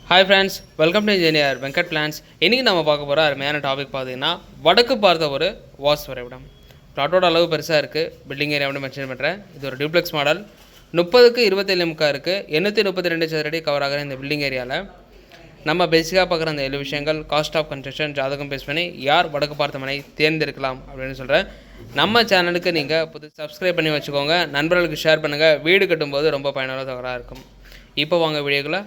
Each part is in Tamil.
Hi friends, welcome to engineer Venkat plans. இன்றைக்கி நம்ம பார்க்க போகிற அருமையான டாபிக் பார்த்தீங்கன்னா வடக்கு பார்த்த ஒரு வாஸ்து வரைபடம். ப்ளாட்டோட அளவு பெருசாக இருக்குது. பில்டிங் ஏரியா மட்டும் மென்ஷன் பண்ணுறேன். இது ஒரு டியூப்ளெக்ஸ் மாடல். 30க்கு 27 முக்கா இருக்குது. 832 சதுரடி கவர் ஆகிற இந்த பில்டிங் ஏரியாவில் நம்ம பேசிக்காக பார்க்குற அந்த 7 விஷயங்கள், காஸ்ட் ஆஃப் கன்ஸ்ட்ரக்ஷன், ஜாதகம் பேஸ் பண்ணி யார் வடக்கு பார்த்த மனை தேர்ந்தெடுக்கலாம் அப்படின்னு சொல்கிறேன். நம்ம சேனலுக்கு நீங்கள் சப்ஸ்கிரைப் பண்ணி வச்சுக்கோங்க. நண்பர்களுக்கு ஷேர் பண்ணுங்கள். வீடு கட்டும்போது ரொம்ப பயனுள்ள தகவலாக இருக்கும். இப்போ வாங்க வீடியோக்குள்ள.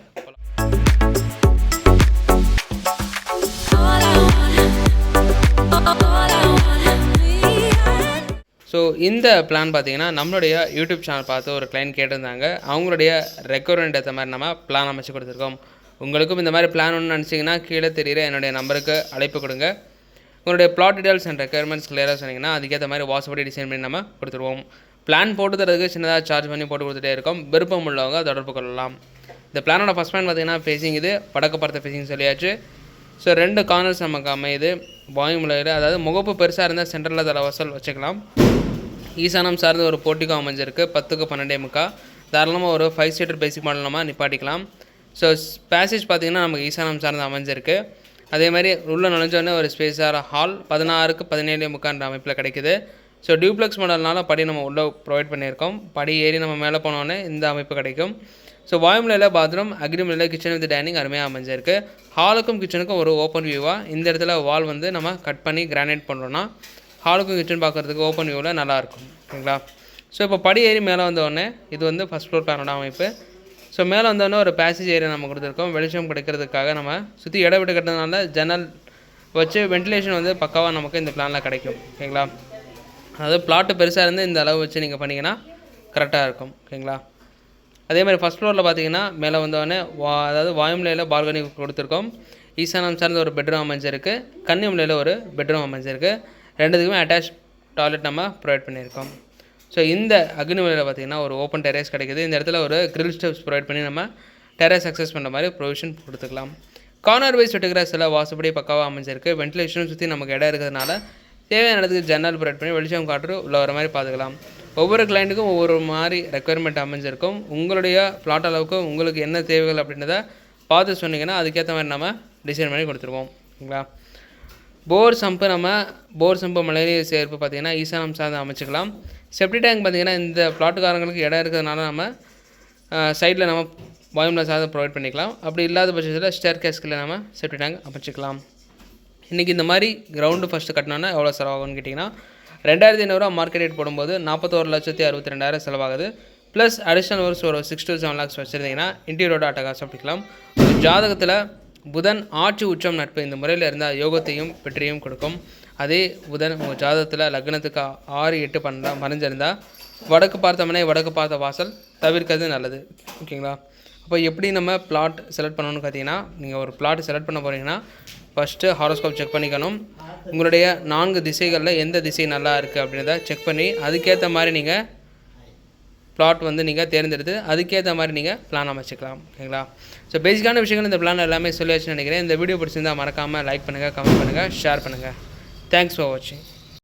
ஸோ இந்த பிளான் பார்த்தீங்கன்னா நம்மளுடைய யூடியூப் சேனல் பார்த்து ஒரு கிளைண்ட் கேட்டிருந்தாங்க. அவங்களுடைய ரெக்குவயர்மெண்ட் ஏற்ற மாதிரி நம்ம பிளான் அமைச்சு கொடுத்துருக்கோம். உங்களுக்கும் இந்த மாதிரி பிளான் ஒன்று நினச்சிங்கன்னா கீழே தெரிகிற என்னுடைய நம்பருக்கு அழைப்பு கொடுங்க. உங்களுடைய பிளாட் டீடைல்ஸ் அண்ட் ரெக்குவயர்மெண்ட்ஸ் கிளியராக சொன்னீங்கன்னா அதுக்கேற்ற மாதிரி வாட்ஸ்அப்படி டிசைன் பண்ணி நம்ம கொடுத்துருவோம். பிளான் போட்டு தரதுக்கு சின்னதாக சார்ஜ் பண்ணி போட்டு கொடுத்துட்டே இருக்கோம். விருப்பம் உள்ளவங்க தொடர்பு கொள்ளலாம். இந்த பிளானோட ஃபஸ்ட் பிளான் பார்த்தீங்கன்னா ஃபேஸிங் இது வடக்கு பார்த்த ஃபேஸிங் சொல்லியாச்சு. ஸோ 2 கார்னர்ஸ் நமக்கு அமையுது. வாயுமுலையில், அதாவது முகப்பு பெருசாக இருந்தால் சென்டரில் தலைவாசல் வச்சுக்கலாம். ஈசானம் சார்ந்த ஒரு போர்ட்டிகோ அமைஞ்சிருக்கு. 10க்கு 12 முக்கா. தாராளமாக ஒரு 5 சீட்டர் பேசிக் மாடல் நம்ம நிப்பாட்டிக்கலாம். ஸோ பேசேஜ் பார்த்திங்கன்னா நமக்கு ஈசானம் சார்ந்து அமைஞ்சிருக்கு. அதே மாதிரி உள்ளே நுழைஞ்சோடனே ஒரு ஸ்பேஸான ஹால் 16க்கு 17 முக்கான்ற அமைப்பில் கிடைக்குது. ஸோ டியூப்ளெக்ஸ் மாடல்னால படி நம்ம உள்ளே ப்ரொவைட் பண்ணியிருக்கோம். படி ஏறி நம்ம மேலே போனோடனே இந்த அமைப்பு கிடைக்கும். ஸோ வாயுமுலையில் பாத்ரூம், அக்ரிமுலையில் கிச்சன் வித் டைனிங் அருமையாக அமைஞ்சிருக்கு. ஹாலுக்கும் கிச்சனுக்கும் ஒரு ஓப்பன் வியூவாக இந்த இடத்துல வால் வந்து நம்ம கட் பண்ணி கிரானைட் பண்ணுறோன்னா ஹாலுக்கும் கிச்சன் பார்க்குறதுக்கு ஓப்பன் வியூவில் நல்லாயிருக்கும். ஓகேங்களா? ஸோ இப்போ படி ஏறி மேலே வந்தோடனே இது வந்து ஃபஸ்ட் ஃப்ளோர் பிளானோட அமைப்பு. ஸோ மேலே வந்தோடனே ஒரு பேசேஜ் ஏரியா நம்ம கொடுத்துருக்கோம். வெளிச்சம் கிடைக்கிறதுக்காக நம்ம சுற்றி இடம் விட்டு கட்டுறதுனால ஜன்னல் வச்சு வென்டிலேஷன் வந்து பக்காவாக நமக்கு இந்த பிளானில் கிடைக்கும். ஓகேங்களா? அதாவது பிளாட்டு பெருசாக இருந்து இந்த அளவு வச்சு நீங்கள் பண்ணிங்கன்னா கரெக்டாக இருக்கும். ஓகேங்களா? அதே மாதிரி ஃபஸ்ட் ஃப்ளோரில் பார்த்தீங்கன்னா மேலே வந்தோடனே அதாவது வாயுமுலையில் பால்கனி கொடுத்துருக்கோம். ஈசானம் சார்ந்த ஒரு பெட்ரூம் அமைஞ்சிருக்கு. கன்னிமுலையில் ஒரு பெட்ரூம் அமைஞ்சிருக்கு. ரெண்டுத்துக்குமே அட்டாச் டாய்லெட் நம்ம ப்ரொவைட் பண்ணியிருக்கோம். ஸோ இந்த அக்னிமுலையில் பார்த்தீங்கன்னா ஒரு ஓப்பன் டெரேஸ் கிடைக்குது. இந்த இடத்துல ஒரு கிரில் ஸ்டெப்ஸ் ப்ரொவைட் பண்ணி நம்ம டெரேஸ் அக்சஸ் பண்ணுற மாதிரி ப்ரொவிஷன் கொடுத்துக்கலாம். கார்னர் வைஸ் வெட்டுகிராஸ் எல்லாம் வாசுபடி பக்காவாக அமைஞ்சிருக்கு. வென்டிலேஷனும் சுற்றி நமக்கு இடம் இருக்கிறதுனால தேவையான இடத்துக்கு ஜன்னல் ப்ரொவைட் பண்ணி வெளிச்சம் காற்று உள்ள வர மாதிரி பார்த்துக்கலாம். ஒவ்வொரு கிளைண்ட்டுக்கும் ஒவ்வொரு மாதிரி ரெக்குயர்மெண்ட் அமைஞ்சிருக்கும். உங்களுடைய பிளாட் அளவுக்கு உங்களுக்கு என்ன தேவைகள் அப்படின்றத பார்த்து சொன்னீங்கன்னா அதுக்கேற்ற மாதிரி நம்ம டிசைன் பண்ணி கொடுத்துருவோம். ஓகேங்களா? போர் சம்பு மழைநீர் சேர்ப்பு பார்த்திங்கன்னா ஈசானம் சார்ந்து அமைச்சிக்கலாம். செப்டி டேங்க் பார்த்திங்கன்னா இந்த பிளாட்டுக்காரங்களுக்கு இடம் இருக்கிறதுனால நம்ம சைடில் நம்ம வாயுமுலை சார்ந்து ப்ரொவைட் பண்ணிக்கலாம். அப்படி இல்லாத பட்சத்தில் ஸ்டேர் கேஸ்கில் நம்ம செப்டி டேங்க் அமைச்சிக்கலாம். இன்றைக்கி இந்த மாதிரி கிரவுண்டு ஃபஸ்ட்டு கட்டினோன்னா எவ்வளோ செலவாகும்னு கேட்டிங்கன்னா 2500 மார்க்கெட் ரேட் போடும்போது 41,62,000 செலவாகுது. ப்ளஸ் அடிஷ்னல் ஒரு 6 to 7 lakhs வச்சுருந்தீங்கன்னா இன்டீரியரோட அட்டகாசம் பிடிக்கலாம். ஜாதகத்தில் புதன் ஆட்சி உச்சம் நட்பு இந்த முறையில் இருந்தால் யோகத்தையும் வெற்றியும் கொடுக்கும். அதே புதன் உங்கள் ஜாதகத்தில் லக்னத்துக்கு 6, 8, 12 மறைஞ்சிருந்தால் வடக்கு பார்த்த மனை, வடக்கு பார்த்த வாசல் தவிர்க்கிறது நல்லது. ஓகேங்களா? அப்போ எப்படி நம்ம பிளாட் செலக்ட் பண்ணணும்னு பார்த்தீங்கன்னா, நீங்கள் ஒரு பிளாட் செலக்ட் பண்ண போகிறீங்கன்னா ஃபஸ்ட்டு ஹாரோஸ்கோப் செக் பண்ணிக்கணும். உங்களுடைய 4 திசைகளில் எந்த திசை நல்லா இருக்குது அப்படின்றத செக் பண்ணி அதுக்கேற்ற மாதிரி நீங்கள் பிளாட் வந்து நீங்கள் தேர்ந்தெடுத்து அதுக்கேற்ற மாதிரி நீங்கள் பிளான் அமைச்சிக்கலாம். ஓகேங்களா? ஸோ பேசிக்கான விஷயங்கள் இந்த பிளான் எல்லாமே சொல்லியாச்சுன்னு நினைக்கிறேன். இந்த வீடியோ பிடிச்சிருந்தால் மறக்காமல் லைக் பண்ணுங்கள், கமெண்ட் பண்ணுங்கள், ஷேர் பண்ணுங்கள். தேங்க்ஸ் ஃபார் வாட்சிங்.